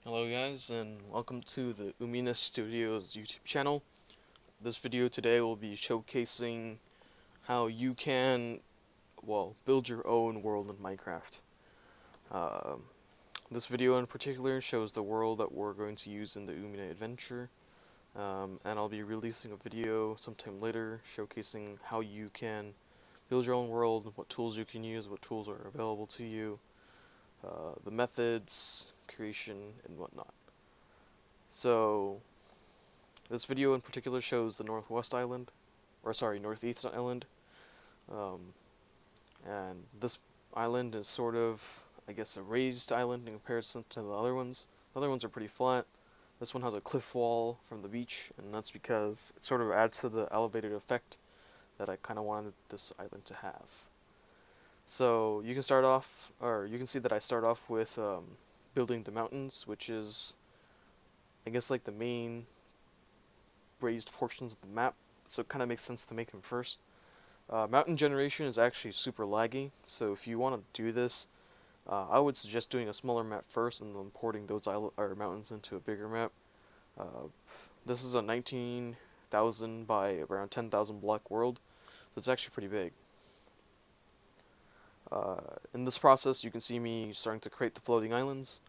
Hello guys, and welcome to the Umina Studios YouTube channel. This video today will be showcasing how you can, build your own world in Minecraft. Um this video in particular shows the world that we're going to use in the Umina adventure, and I'll be releasing a video sometime later showcasing how you can build your own world, what tools you can use, what tools are available to you, the methods, creation, and whatnot. So, this video in particular shows the Northeast Island, um, and this island is sort of, I guess, a raised island in comparison to the other ones. The other ones are pretty flat. This one has a cliff wall from the beach, and that's because it sort of adds to the elevated effect that I kind of wanted this island to have. So you can start off, or you can see that I start off with building the mountains, which is, I guess, like the main raised portions of the map, so it kind of makes sense to make them first. Mountain generation is actually super laggy, so if you want to do this, I would suggest doing a smaller map first and then porting those mountains into a bigger map. This is a 19,000 by around 10,000 block world, so it's actually pretty big. In this process, you can see me starting to create the floating islands,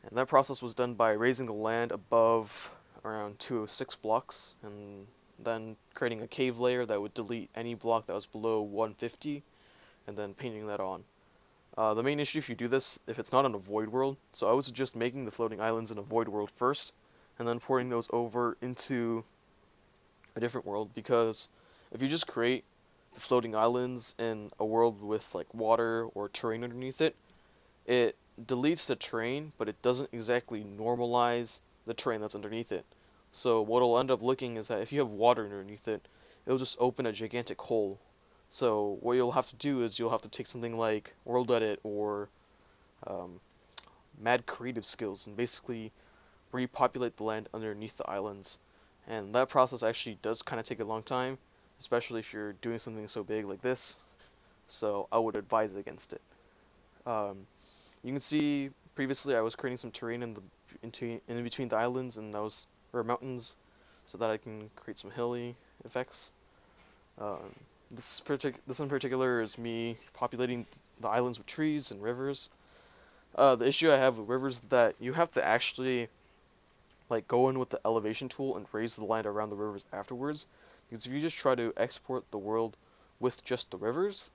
and that process was done by raising the land above around 206 blocks, and then creating a cave layer that would delete any block that was below 150, and then painting that on. The main issue if you do this, if it's not in a void world, so I would suggest making the floating islands in a void world first, and then porting those over into a different world, because if you just create the floating islands in a world with like water or terrain underneath it, it deletes the terrain, but it doesn't exactly normalize the terrain that's underneath it. So what'll end up looking is that if you have water underneath it, it'll just open a gigantic hole. So what you'll have to do is you'll have to take something like World Edit or Mad Creative Skills and basically repopulate the land underneath the islands. And that process actually does kind of take a long time, especially if you're doing something so big like this. So I would advise against it. You can see previously I was creating some terrain in between the islands and those mountains, so that I can create some hilly effects. This in particular is me populating the islands with trees and rivers. The issue I have with rivers is that you have to actually like go in with the elevation tool and raise the land around the rivers afterwards, because if you just try to export the world with just the rivers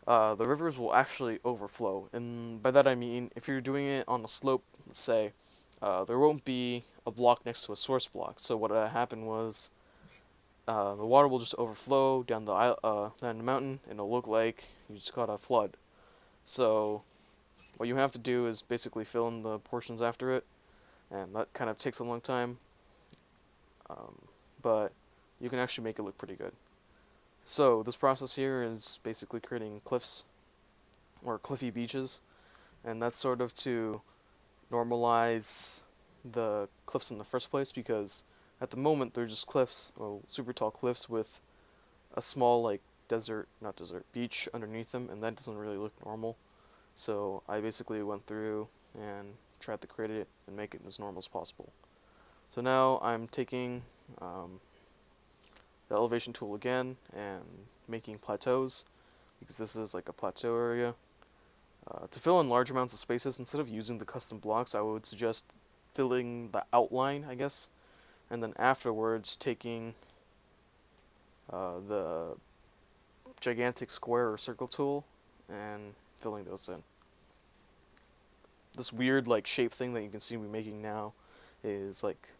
will actually overflow. And by that I mean, if you're doing it on a slope, let's say, there won't be a block next to a source block. So what happened was, the water will just overflow down the mountain, and it'll look like you just got a flood. So what you have to do is basically fill in the portions after it, and that kind of takes a long time, but you can actually make it look pretty good. So this process here is basically creating cliffs or cliffy beaches, and that's sort of to normalize the cliffs in the first place, because at the moment they're just cliffs, or super tall cliffs with a small like beach underneath them, and that doesn't really look normal. So I basically went through and tried to create it and make it as normal as possible. So now I'm taking the elevation tool again and making plateaus, because this is like a plateau area. To fill in large amounts of spaces, instead of using the custom blocks, I would suggest filling the outline, I guess, and then afterwards taking the gigantic square or circle tool and filling those in. This weird like shape thing that you can see me making now is like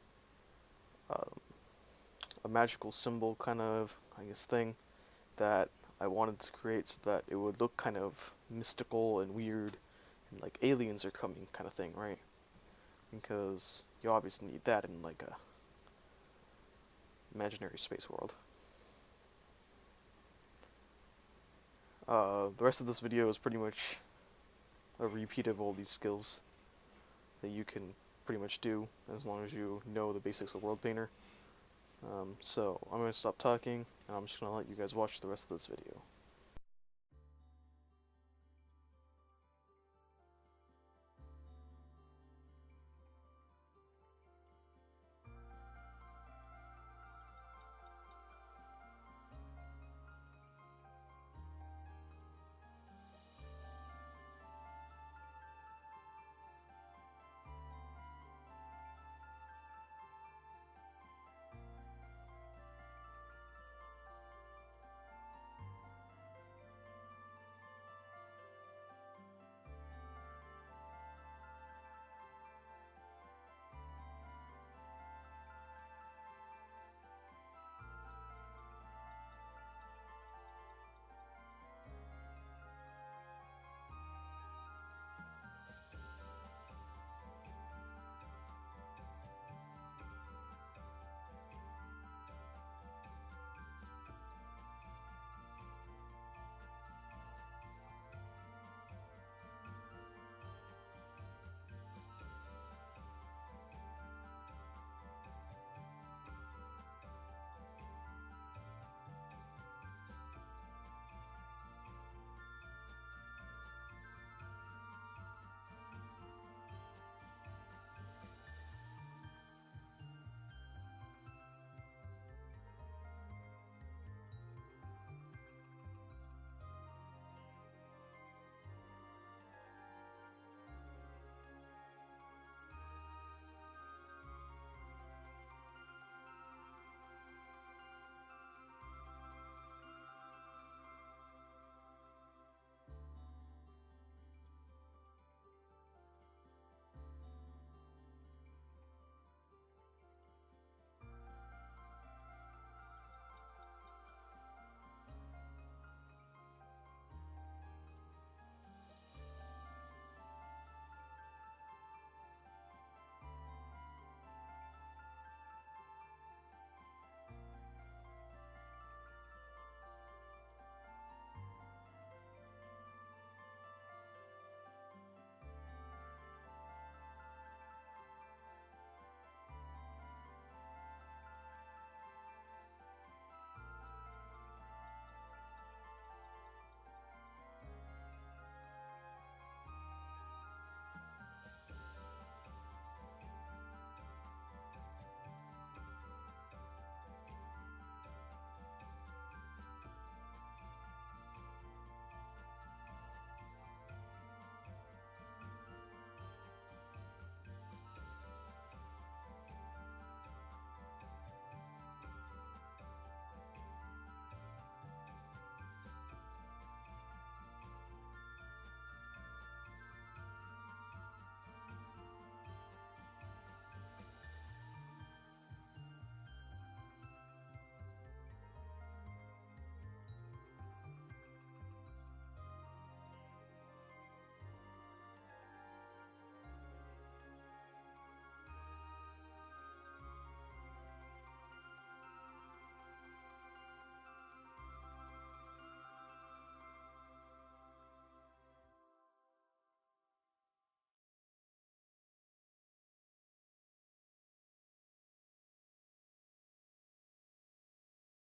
a magical symbol kind of, I guess, thing that I wanted to create so that it would look kind of mystical and weird and like aliens are coming kind of thing, right? Because you obviously need that in like a imaginary space world. The rest of this video is pretty much a repeat of all these skills that you can pretty much do as long as you know the basics of World Painter. So I'm going to stop talking, and I'm just going to let you guys watch the rest of this video.